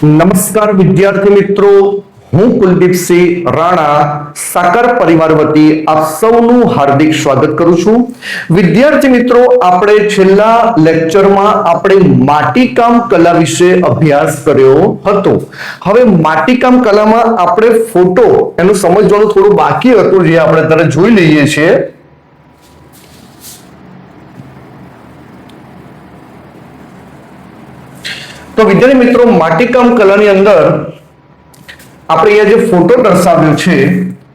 નમસ્કાર વિદ્યાર્થી મિત્રો, હું કુલદીપસિંહ રાણા સાકર પરિવાર વતી આપ સૌનું હાર્દિક સ્વાગત કરું છું. વિદ્યાર્થી મિત્રો, આપણે છેલ્લા લેક્ચરમાં આપણે માટીકામ કલા વિશે અભ્યાસ કર્યો હતો. હવે માટીકામ કલામાં આપણે ફોટો એનું સમજવાનું થોડું બાકી હતું, જે આપણે અત્યારે જોઈ લઈએ છીએ. તો વિદ્યાર્થી મિત્રો, માટીકામ કલાની અંદર આપણે અહીંયા જે ફોટો દર્શાવ્યો છે,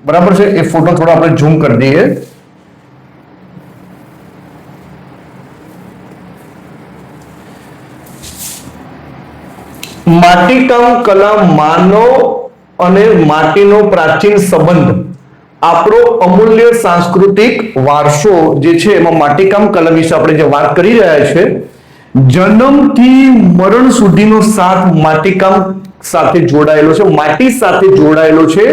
બરાબર છે, એ ફોટો થોડો આપણે ઝૂમ કરી દઈએ. માટીકામ કલા માનવ અને માટીનો પ્રાચીન સંબંધ, આપણો અમૂલ્ય સાંસ્કૃતિક વારસો જે છે, એમાં માટીકામ કલા વિશે આપણે જે વાત કરી રહ્યા છે, જન્મથી મરણ સુધીનો સાથ માટીકામ સાથે જોડાયેલો છે, માટી સાથે જોડાયેલો છે.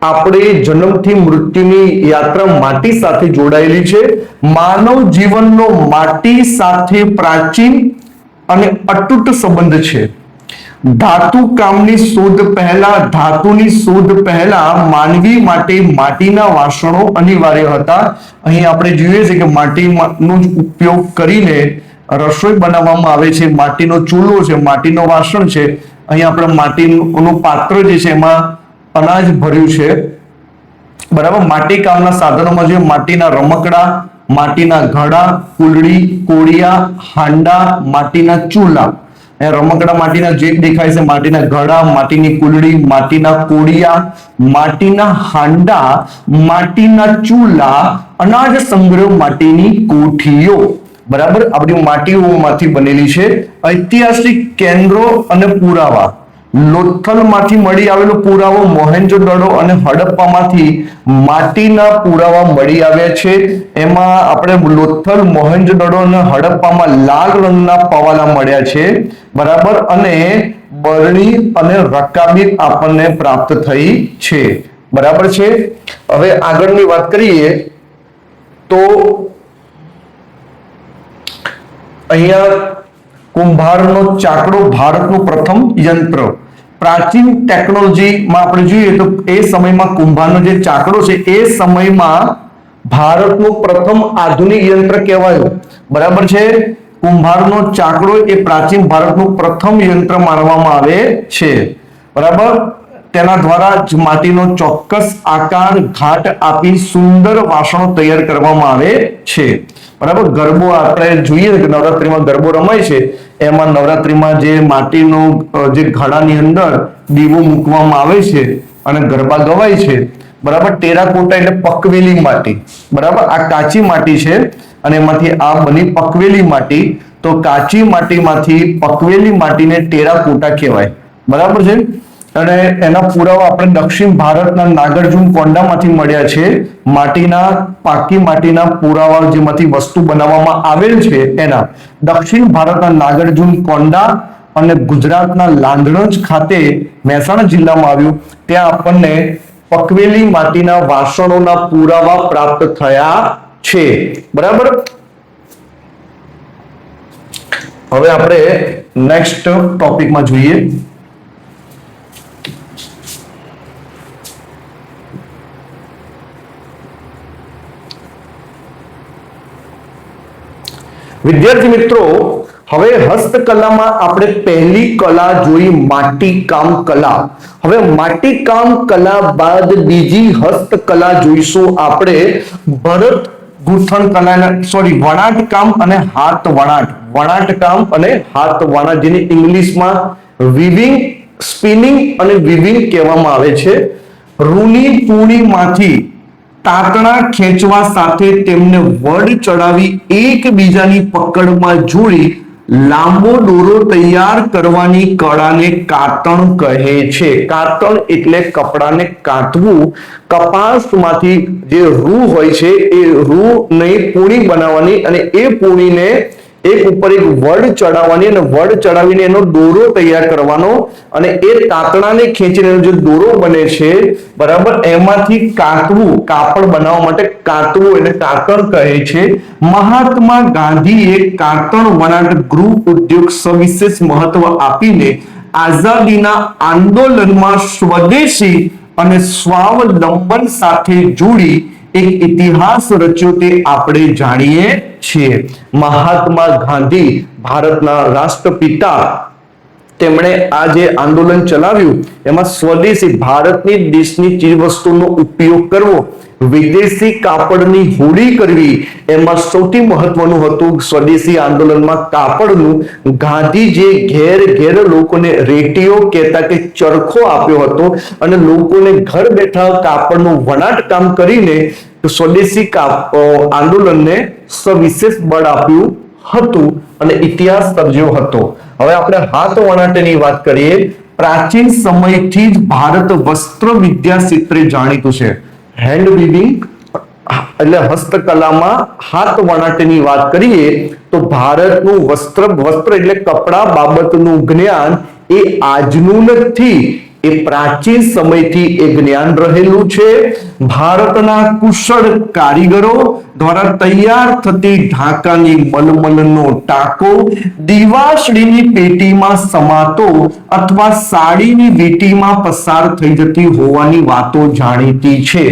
આપણે જન્મથી મૃત્યુની યાત્રા માટી સાથે જોડાયેલી છે. માનવ જીવનનો માટી સાથે પ્રાચીન અને અતૂટ સંબંધ છે. ધાતુ કામની શોધ પહેલા, ધાતુની શોધ પહેલા માનવી માટે માટીના વાસણો અનિવાર્ય હતા. અહીં આપણે જોઈએ છીએ કે માટીનો ઉપયોગ કરીને રસોઈ બનાવવામાં આવે છે. માટીનો ચૂલો છે, માટીનો વાસણ છે. અહીં આપણે માટીનું પાત્ર જે છે એમાં અનાજ ભર્યું છે, બરાબર. માટીકામના સાધનોમાં જે માટીના રમકડા, માટીના ઘડા, કુલડી, કોડિયા, હાંડા, માટીના ચૂલા. રમકડા માટીના જે દેખાય છે, માટીના ઘડા, માટીની કુલડી, માટીના કોડિયા, માટીના હાંડા, માટીના ચૂલા, અનાજ સંગ્રહ માટીની કોઠીઓ, બરાબર. આ બધી માટીઓમાંથી બનેલી છે. ઐતિહાસિક કેન્દ્રો અને પુરાવા, લોથલમાંથી મળી આવેલો પુરાવો, મોહેન્જો-દડો અને હડપ્પામાંથી માટીના પુરાવા મળી આવ્યા છે. એમાં આપણે લોથલ, મોહેન્જો-દડો અને હડપ્પામાં લાલ રંગના પવાલા મળ્યા છે, બરાબર. અને બરણી અને રકાબી આપણને પ્રાપ્ત થઈ છે, બરાબર છે. હવે આગળની વાત કરીએ તો અહીંયા કુંભારનો ચાકડો ભારતનું પ્રથમ યંત્ર. પ્રાચીન ટેકનોલોજીમાં આપણે જોઈએ તો એ સમયમાં કુંભારનો જે ચાકડો છે એ સમયમાં ભારતનું પ્રથમ આધુનિક યંત્ર કહેવાયું, બરાબર છે. કુંભારનો ચાકડો એ પ્રાચીન ભારતનું પ્રથમ યંત્ર માનવામાં આવે છે, બરાબર. તેના દ્વારા જ માટીનો ચોક્કસ આકાર, ઘાટ આપી સુંદર વાસણો તૈયાર કરવામાં આવે છે, બરાબર. ગરબો આપણે જોઈએ કે નવરાત્રીમાં ગરબો રમાય છે, એમાં નવરાત્રીમાં જે માટીનો જે ઘડાની અંદર દીવો મૂકવામાં આવે છે અને ગરબા ગવાય છે, બરાબર. ટેરાકોટા એટલે પકવેલી માટી, બરાબર. આ કાચી માટી છે અને એમાંથી આ બની પકવેલી માટી. તો કાચી માટીમાંથી પકવેલી માટીને ટેરાકોટા કહેવાય, બરાબર છે. અને એના પુરાવા આપણે દક્ષિણ ભારતના નાગાર્જુન કોંડામાંથી મળ્યા છે. માટીના પાકી માટીના પુરાવા જેમાંથી વસ્તુ બનાવવામાં આવેલ છે એના દક્ષિણ ભારતના નાગાર્જુન કોંડા અને ગુજરાતના લાંધણજ ખાતે મહેસાણા જિલ્લામાં આવ્યું. ત્યાં આપણને પકવેલી માટીના વાસણોના પુરાવા પ્રાપ્ત થયા છે, બરાબર. હવે આપણે નેક્સ્ટ ટોપિકમાં જોઈએ. વિદ્યાર્થી મિત્રો, હવે હસ્તકલામાં આપણે પહેલી કલા જોઈ માટીકામ કલા. હવે માટીકામ કલા બાદ બીજી હસ્તકલા જોઈશું આપણે ભરત ગૂંથણ કલા, વણાટકામ અને હાથ વણાટ. વણાટકામ અને હાથ વણાટ, જેને ઇંગ્લિશમાં વીવિંગ, સ્પિનિંગ અને વીવિંગ કહેવામાં આવે છે. રૂની પૂણીમાંથી તાતણા ખેંચવા સાથે તેમને વડ ચડાવી એકબીજાની પકડમાં જોડી લાંબો દોરો તૈયાર કરવાની કળાને કાતણ કહે છે. કાતણ એટલે કપડાને કાતવું. કપાસમાંથી જે રૂ હોય છે એ રૂને પૂણી બનાવવાની અને એ પૂણીને એક ઉપર એક વડ ચડાવવાની અને વડ ચડાવીને એનો દોરો તૈયાર કરવાનો અને એ તાતણાને ખેંચીને જે દોરો બને છે, બરાબર, એમાંથી કાતવું, કાપડ બનાવવા માટે કાતવું એટલે કાતણ કહે છે. મહાત્મા ગાંધીએ કાતણ વણાટ ગૃહ ઉદ્યોગ સવિશેષ મહત્વ આપીને આઝાદીના આંદોલનમાં સ્વદેશી અને સ્વાવલંબન સાથે જોડી એક ઇતિહાસ રચ્યો તે આપણે જાણીએ છીએ. મહાત્મા ગાંધી, ભારતના રાષ્ટ્રપિતા, તેમણે આ જે આંદોલન ચલાવ્યું એમાં સ્વદેશી ભારતની દેશની ચીજવસ્તુનો ઉપયોગ કરવો, વિદેશી કાપડની હોળી કરવી, એમાં સૌથી મહત્વનું હતું સ્વદેશી આંદોલનમાં કાપડનું. ગાંધીજીએ ઘેર ઘેર લોકોને રેટીઓ કહેતા કે ચરખો આપ્યો હતો અને લોકોને ઘર બેઠા કાપડનું વણાટ કામ કરીને સ્વદેશી આંદોલનને સવિશેષ બળ આપ્યું હતું અને ઇતિહાસ સર્જ્યો હતો. હવે આપણે હાથ વણાટની વાત કરીએ. પ્રાચીન સમયથી જ ભારત વસ્ત્ર વિદ્યા ક્ષેત્રે જાણીતું છે. હેન્ડ વીવિંગ એટલે હસ્તકલામાં હાથ વણાટની વાત કરીએ તો ભારતનું વસ્ત્ર એટલે કપડા બાબતનું જ્ઞાન એ આજનું નથી, એ પ્રાચીન સમયથી એ જ્ઞાન રહેલું છે. ભારતના કુશળ કારીગરો દ્વારા તૈયાર થતી ઢાકાની મલમલનો ટાંકો દીવાસળીની પેટીમાં સમાતો અથવા સાડીની વીંટીમાં પસાર થઈ જતી હોવાની વાતો જાણીતી છે.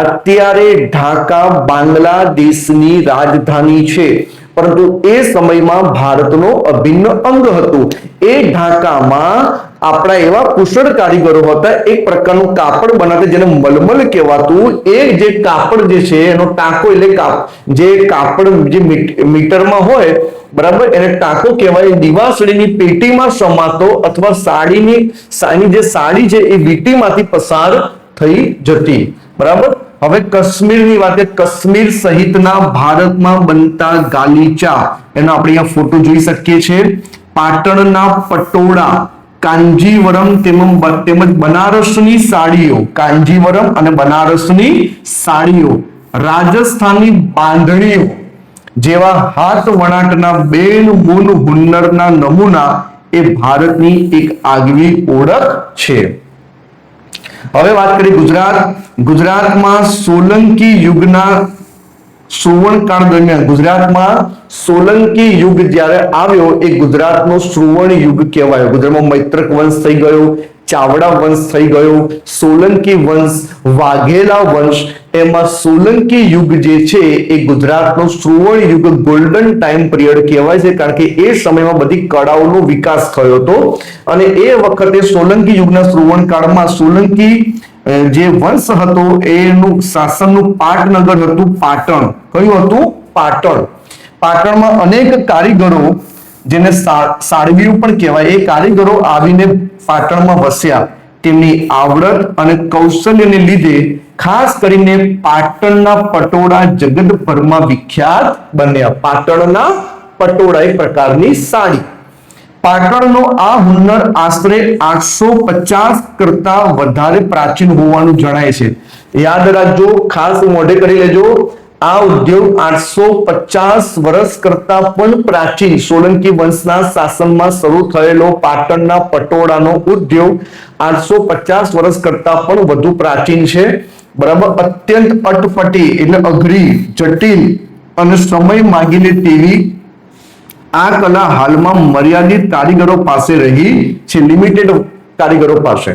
અત્યારે ઢાકા બાંગ્લાદેશની રાજધાની છે, પરંતુ એ સમયમાં ભારતનો અભિન્ન અંગ હતું. એ ઢાકામાં આપણા એવા કુશળ કારીગરો હતા, એક પ્રકારનું કાપડ બનાવતા જેને મલમલ કહેવાતું. એ જે કાપડ જે છે એનો ટાંકો એટલે જે કાપડ જે મીટરમાં હોય, બરાબર, એને ટાંકો કહેવાય. દિવાસળીની પેટીમાં સમાતો અથવા સાડીની જે સાડી છે એ વીંટીમાંથી પસાર થઈ જતી. બરાબર. હવે કાશ્મીરની વાત, કાશ્મીર સહિતના ભારતમાં બનતા ગાલીચા, એનો આપણે અહીંયા ફોટો જોઈ શકીએ છીએ. પાટણના પટોળા, કાંજીવરમ તેમજ બનારસની સાડીઓ, કાંજીવરમ અને બનારસની સાડીઓ, રાજસ્થાની બાંધણીઓ જેવા હાથ વણાટના બેન મૂન હુન્નરના નમૂના એ ભારતની એક આગવી ઓળખ છે. હવે વાત કરીએ ગુજરાત. ગુજરાતમાં સોલંકી યુગના સુવર્ણકાળ દરમિયાન, ગુજરાતમાં સોલંકી યુગ જ્યારે આવ્યો એ ગુજરાતનો સુવર્ણ યુગ કહેવાયો. ગુજરાતમાં મૈત્રક વંશ થઈ ગયો, ચાવડા વંશ થઈ ગયો, સોલંકી વંશ, વાઘેલા વંશ, એમાં સોલંકી યુગ જે છે એ ગુજરાતનો સુવર્ણ યુગ, ગોલ્ડન ટાઈમ પિરિયડ કહેવાય છે, કારણ કે એ સમયમાં બધી કળાઓનો વિકાસ થયો હતો. અને એ વખતે સોલંકી યુગના સુવર્ણ કાળમાં સોલંકી જે વંશ હતો એનું શાસનનું પાટનગર હતું પાટણ. કયું હતું? પાટણ. પાટણમાં અનેક કારીગરો, જેને સાળવીઓ પણ કહેવાય, એ કારીગરો આવીને પાટણમાં વસ્યા. તેમની આવડત અને કૌશલ્યને લીધે ખાસ કરીને પાટણના પટોળા જગતભરમાં વિખ્યાત બન્યા. પાટણના પટોળા એક પ્રકારની સાડી. પાટણનો આ હુન્નર આશરે 850 કરતા વધારે પ્રાચીન હોવાનું જણાય છે. યાદ રાખજો, ખાસ મોઢે કરી લેજો, આ ઉદ્યોગ 850 વર્ષ કરતા પણ પ્રાચીન, સોલંકી વંશના શાસનમાં શરૂ થયેલો પાટણના પટોળાનો ઉદ્યોગ 850 વર્ષ કરતા પણ વધુ પ્રાચીન છે. બરાબર. અત્યંત અટપટી એટલે અઘરી, જટિલ અને સમય માંગી લે તેવી આ કલા હાલમાં મર્યાદિત કારીગરો પાસે રહી છે, લિમિટેડ કારીગરો પાસે.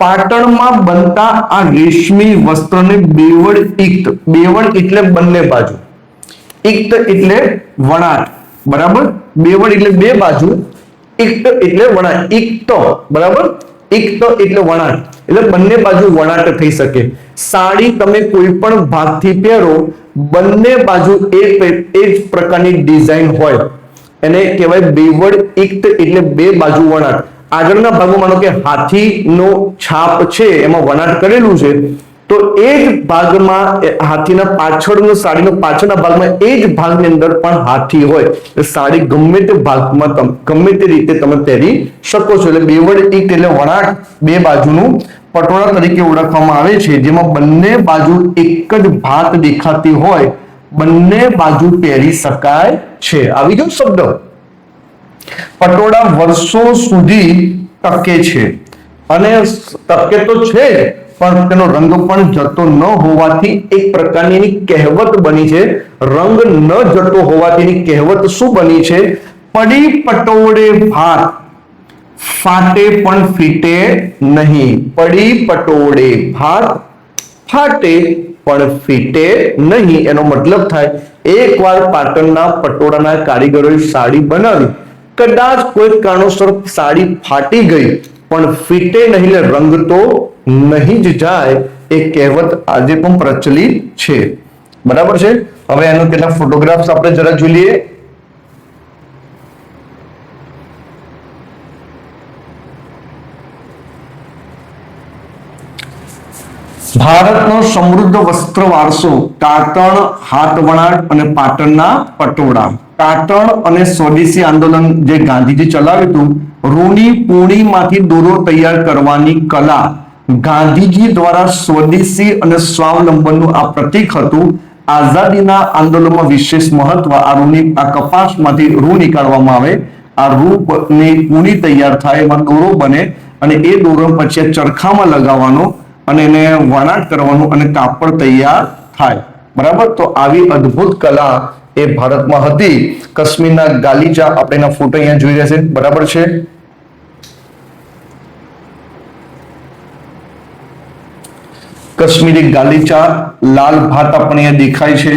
પાટણમાં બનતા આ રેશમી વસ્ત્રને બેવડ ઇક્ત, બેવડ એટલે બંને બાજુ, ઇક્ત એટલે વણાટ, બરાબર, બેવડ એટલે બે બાજુ, ઇક્ત એટલે વણાટ, ઇક્ત, બરાબર, ઇક્ત એટલે વણાટ, એટલે બંને બાજુ વણાટ થઈ શકે. સાડી તમે કોઈ પણ ભાગથી પહેરો, બંને બાજુ એ જ પ્રકારની ડિઝાઇન હોય, એને કહેવાય બેવડ ઇક્ત એટલે બે બાજુ વણાટ. આગળના ભાગમાં માનો કે હાથીનો છાપ છે, એમાં વણાટ કરેલું છે, તો એ જ ભાગમાં હાથીના પાછળનો સાડીનો પાછળના ભાગમાં એ જ ભાગની અંદર પણ હાથી હોય. સાડી ગમે તે ભાગમાં ગમે તે રીતે તમે પહેરી શકો છો. એટલે બેવડ ઇક્ત એટલે વણાટ બે બાજુનું પટોળા તરીકે ઓળખવામાં આવે છે, જેમાં બંને બાજુ એક જ ભાત દેખાતી હોય, બંને બાજુ પહેરી શકાય છે. આવી ગયો શબ્દ. પટોળા વર્ષો સુધી ટકે છે, અને ટકે તો છે પણ તેનો રંગ પણ જતો ન હોવાથી એક પ્રકારની એની કહેવત બની છે. રંગ ન જતો હોવાથી એની કહેવત શું બની છે? પડી પટોળે ભાત ફાટે પણ ફીટે નહીં. પડી પટોળે ભાત ફાટે પણ ફીટે નહીં. એનો મતલબ થાય એકવાર પાટણના પટોળાના કારીગરોએ સાડી બનાવી, કદાચ કોઈ કારણોસર સાડી ફાટી ગઈ પણ ફીટે નહીં, રંગ તો નહીં જ જાય. એ કહેવત આજે પણ પ્રચલિત છે. બરાબર છે. હવે એનો કેટલાક ફોટોગ્રાફ્સ આપણે જરા જોઈ લઈએ. ભારતનો સમૃદ્ધ વસ્ત્ર વારસો, કાતણ, હાથવણાટ અને પાટણના પટોળા. કાતણ અને સ્વદેશી આંદોલન જે ગાંધીજી ચલાવ્યું હતું, રૂની પૂણીમાંથી દોરો તૈયાર કરવાની કલા, ગાંધીજી દ્વારા સ્વદેશી અને સ્વાવલંબનનું આ પ્રતીક હતું. આઝાદીના આંદોલનમાં વિશેષ મહત્વ આ રૂની, આ કપાસમાંથી રૂ નીકાળવામાં આવે, આ રૂની પૂણી તૈયાર થાય, એમાં દોરો બને અને એ દોરો પછી ચરખામાં લગાવવાનો અને એને વણાટ કરવાનું અને કાપડ તૈયાર થાય. બરાબર. તો આવી અદ્ભુત કલા એ ભારતમાં હતી. કાશ્મીરના ગાલીચા, આપણે એના ફોટો અહીંયા જોઈ રહ્યા છે. બરાબર છે. કાશ્મીરી ગાલીચા, લાલ ભાત આપણને અહીંયા દેખાય છે.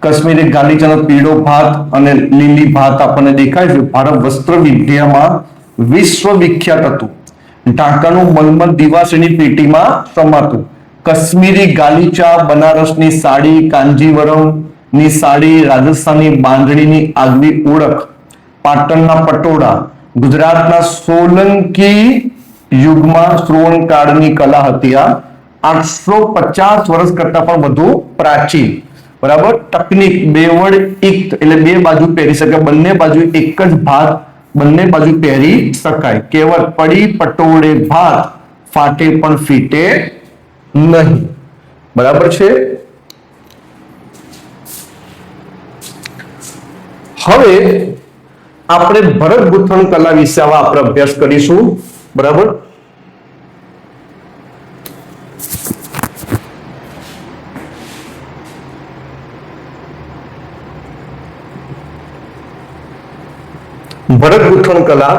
કાશ્મીરી ગાલીચાનો પીળો ભાત અને લીલી ભાત આપણને દેખાય છે. ભારત વસ્ત્ર વિદ્યામાં વિશ્વ વિખ્યાત હતું. ઢાકાનું મલમલ દિવાસની પેટીમાં સમાતું. કાશ્મીરી ગાલીચા, બનારસની સાડી, કાંજીવરમની સાડી, રાજસ્થાનની બાંધણીની આગવી ઓળખ, પાટણના પટોળા, ગુજરાતના સોલંકી યુગમાં શ્રવણકાળની કલા હતી. આ 850 વર્ષ કરતા પણ વધુ પ્રાચીન. બરાબર. તકનીક બેવડ ઇક્ત એટલે બે બાજુ પહેરી શકાય, બંને બાજુ એક જ ભાત બંને બાજુ પહેરી શકાય. કહેવત પડી પટોળે ભાત ફાટે પણ ફીટે નહીં. બરાબર છે. હવે આપણે ભરત ગૂંથણ કલા વિશે આપણે અભ્યાસ કરીશું. બરાબર. ભરત ગૂંથણ કલા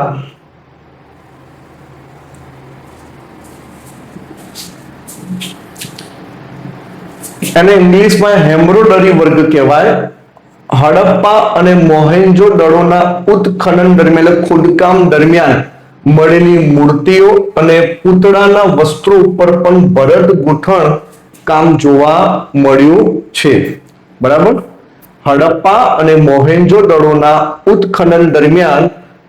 એને ઇંગ્લિશમાં હેમ્બ્રોડરી વર્ગ કહેવાય. હડપ્પા અને મોહેન્જો દડોના ઉત્ખનન દરમિયાન, ખોદકામ દરમિયાન મળેલી મૂર્તિઓ અને પૂતળાના વસ્ત્રો ઉપર પણ ભરત ગૂંથણ કામ જોવા મળ્યું છે. બરાબર. હડપ્પા અને મોહેન્જો દડોના ઉત્ખનન દરમિયાન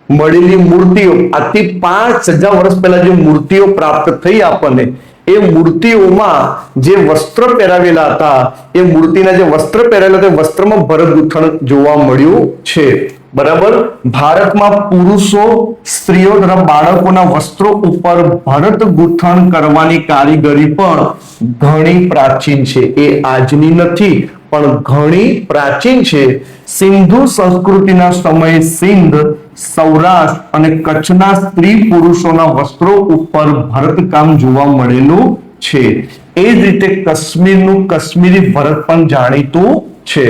મળેલી મૂર્તિઓ, આથી 5000 વર્ષ પહેલા જે મૂર્તિઓ પ્રાપ્ત થઈ આપણને, એ મૂર્તિઓમાં જે વસ્ત્ર પહેરાવેલા હતા, એ મૂર્તિના જે વસ્ત્ર પહેરેલા હતા, વસ્ત્રમાં ભરત ગૂંથણ જોવા મળ્યું છે. બરાબર. ભારતમાં પુરુષો, સ્ત્રીઓ તથા બાળકોના વસ્ત્રો ઉપર ભરત ગૂંથણ કરવાની કારીગરી પણ ઘણી પ્રાચીન છે. એ આજની નથી પણ ઘણી પ્રાચીન છે. સિંધુ સંસ્કૃતિના સમયે સિંધ, સૌરાષ્ટ્ર અને કચ્છના સ્ત્રી પુરુષોના વસ્ત્રો ઉપર ભરતકામ જોવા મળેલું છે. એ જ રીતે કાશ્મીરનું કાશ્મીરી ભરત પણ જાણીતું છે.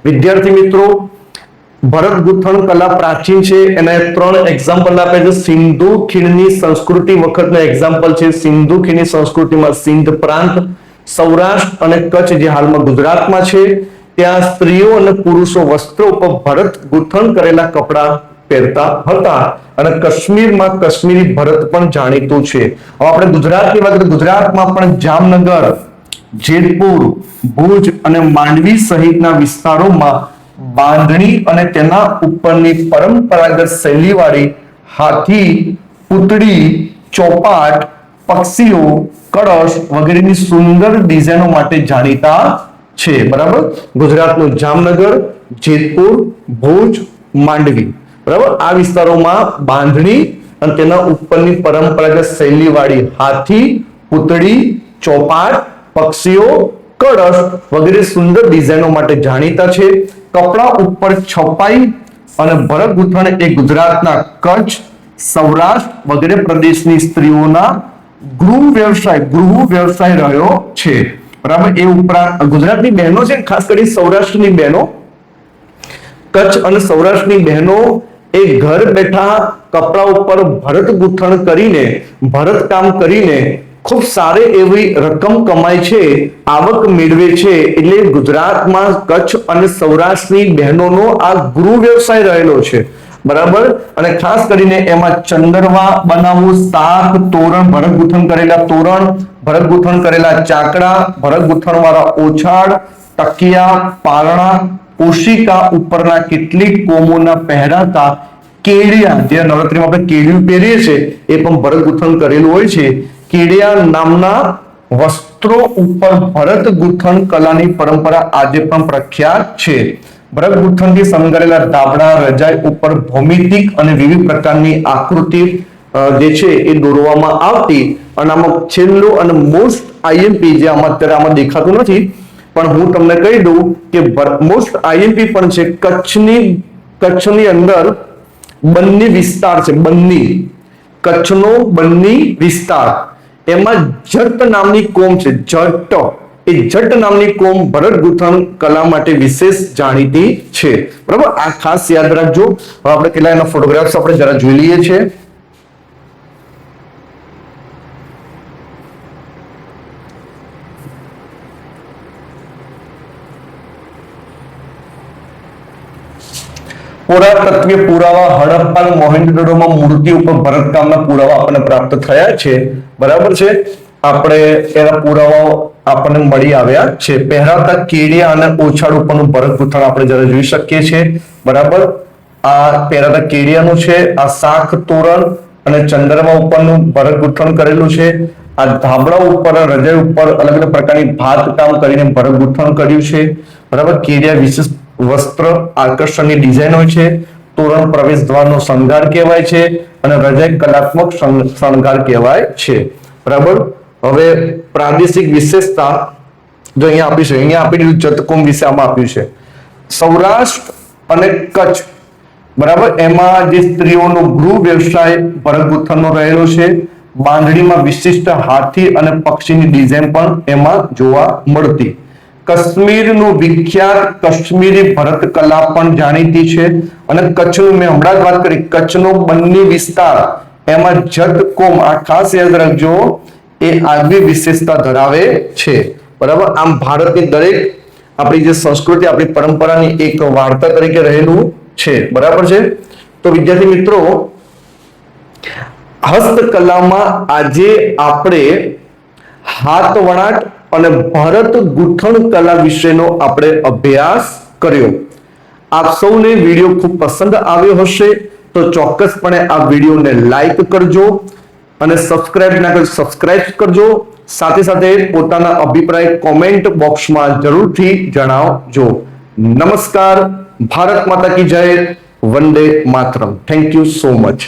વિદ્યાર્થી મિત્રો, ભરત ગૂંથણ કલા પ્રાચીન છે. એના 3 એક્ઝામ્પલ આપે છે. સિંધુ ખીણની સંસ્કૃતિ વખતના એક્ઝામ્પલ છે. સિંધુ ખીણની સંસ્કૃતિમાં સિંધ પ્રાંત, સૌરાષ્ટ્ર અને કચ્છ જે હાલમાં ગુજરાતમાં છે, ત્યાં સ્ત્રીઓ અને પુરુષો વસ્ત્રો ઉપર ભરત ગૂંથણ કરેલા કપડા પહેરતા હતા. અને કાશ્મીરમાં કાશ્મીરી ભરત પણ જાણીતું છે. હવે આપણે ગુજરાતની વાત કરીએ, ગુજરાતમાં પણ જામનગર, જેતપુર, ભુજ અને માંડવી સહિતના વિસ્તારોમાં બાંધણી અને તેના ઉપરની પરંપરાગત શૈલીવાળી હાથી, પૂતળી, ચોપાટ, પક્ષીઓ, કળશ વગેરેની સુંદર ડિઝાઇનો માટે જાણીતા છે. બરાબર. ગુજરાતનું જામનગર, જેતપુર, ભુજ, માંડવી. બરાબર. આ વિસ્તારોમાં બાંધણી અને તેના ઉપરની પરંપરાગત શૈલીવાળી હાથી, પૂતળી, ચોપાટ, પક્ષીઓ, કળશ વગેરે સુંદર ડિઝાઇનો માટે જાણીતા છે. કપડા ઉપર છપાઈ અને ભરત ગૂંથણ એ ગુજરાતના કચ્છ, સૌરાષ્ટ્ર વગેરે પ્રદેશની સ્ત્રીઓના ગૃહ વ્યવસાય રહ્યો છે. બરાબર. એ ઉપરાંત ગુજરાતની બહેનો છે, ખાસ કરી સૌરાષ્ટ્રની બહેનો, કચ્છ અને સૌરાષ્ટ્રની બહેનો એ ઘર બેઠા કપડા ઉપર ભરત ગૂંથણ કરીને ભરત કામ કરીને ખૂબ સારી એવી રકમ કમાય છે, આવક મેળવે છે. એટલે ગુજરાતમાં કચ્છ અને સૌરાષ્ટ્રની બહેનોનો આ ગૃહ વ્યવસાય રહેલો છે, બરાબર. અને ખાસ કરીને એમાં ચંદરવા બનાવવું, શાક, તોરણ, ભરત ગૂંથણ કરેલા તોરણ, ભરત ગૂંથણ કરેલા ચાકડા, ભરત ગૂંથણ વાળા ઓછાડ, તકિયા, પારણા, ઓશિકા ઉપરના કેટલીક કોમોના પહેરાતા કેડિયા, જે નવરાત્રીમાં આપણે કેડિયું પહેરીએ છીએ એ પણ ભરત ગૂંથણ કરેલું હોય છે. કેડિયા નામના વસ્ત્રો ઉપર ભરત ગૂંથણ કલાની પરંપરા આજે પણ પ્રખ્યાત છે. ભરત ગૂંથણથી શણગારેલા ધાબળા, રજાઈ ઉપર ભૌમિતિક અને વિવિધ પ્રકારની આકૃતિ જે છે એ દોરવામાં આવતી. અને આમાં છેલ્લું અને મોસ્ટ આઈએમપી, જે આમાં અત્યારે આમાં દેખાતું નથી, પણ હું તમને કહી દઉં કે મોસ્ટ આઈએમપી પણ છે. કચ્છની અંદર બન્ની વિસ્તાર છે, બન્ની, કચ્છનો બન્ની વિસ્તાર, એમાં જટ નામની કોમ છે, જટ. એ જટ નામની કોમ ભરત ગૂંથણ કલા માટે વિશેષ જાણીતી છે, બરાબર. આ ખાસ યાદ રાખજો. હવે આપણે કેટલા એના ફોટોગ્રાફ્સ આપણે જરા જોઈ લઈએ છીએ. પુરાતત્વીય પુરાવા હડપ્પા અને મોહેન્જો-દડોમાં મૂર્તિ ઉપર ભરતકામના પુરાવા આપણને પ્રાપ્ત થયા છે, બરાબર છે. આપણે એના પુરાવાઓ આપણને મળી આવ્યા છે. પહેરાતા કેડિયા અને ઓછાડ ઉપરનું ભરત ગૂંથણ આપણે જરા જોઈ શકીએ છીએ, બરાબર. આ પહેરાતા કેડિયાનું છે. આ શાખ, તોરણ અને ચંદ્રમા ઉપરનું ભરત ગૂંથણ કરેલું છે. આ ધાબળા ઉપર, રજાઈ ઉપર અલગ અલગ પ્રકારની ભાત કામ કરીને ભરત ગૂંથણ કર્યું છે, બરાબર. કેડિયા વિશિષ્ટ વસ્ત્ર આકર્ષણની ડિઝાઇન હોય છે. તોરણ પ્રવેશ દ્વારનો શણગાર કહેવાય છે અને રજાઈ કલાત્મક શણગાર કહેવાય છે, બરાબર. હવે પ્રાદેશિક વિશેષતા જો અહીંયા આપી છે, અહીંયા આપી દીધું જતકોમ વિશે આમાં આપ્યું છે. સૌરાષ્ટ્ર અને કચ્છ, બરાબર, એમાં જે સ્ત્રીઓનો ગૃહ વ્યવસાય ભરત ગૂંથણનો રહેલો છે. બાંધણીમાં વિશિષ્ટ હાથી અને પક્ષીની ડિઝાઇન પણ એમાં જોવા મળતી. કાશ્મીરનું વિખ્યાત કાશ્મીરી ભરત કલા પણ જાણીતી છે. અને કચ્છનું મેં હમણાં જ વાત કરી, કચ્છનો બન્ની વિસ્તાર, એમાં જતકોમ, આ ખાસ યાદ રાખજો, એ આગવી વિશેષતા ધરાવે છે, બરાબર. આમ ભારતની દરેક આપણી જે સંસ્કૃતિ, આપણી પરંપરાની એક વાર્તા તરીકે રહેલું છે, બરાબર છે. તો વિદ્યાર્થી મિત્રો, હસ્તકલામાં આજે આપણે હાથ વણાટ અને ભરત ગૂંથણ કલા વિશેનો આપણે અભ્યાસ કર્યો. આપ સૌને વિડીયો ખૂબ પસંદ આવ્યો હશે તો ચોક્કસપણે આ વિડીયોને લાઈક કરજો અને સબસ્ક્રાઇબ ના કરી સબસ્ક્રાઇબ કરજો. સાથે સાથે પોતાના અભિપ્રાય કોમેન્ટ બોક્સમાં જરૂરથી જણાવજો. નમસ્કાર. ભારત માતા કી જય. Vande Mataram. Thank you so much.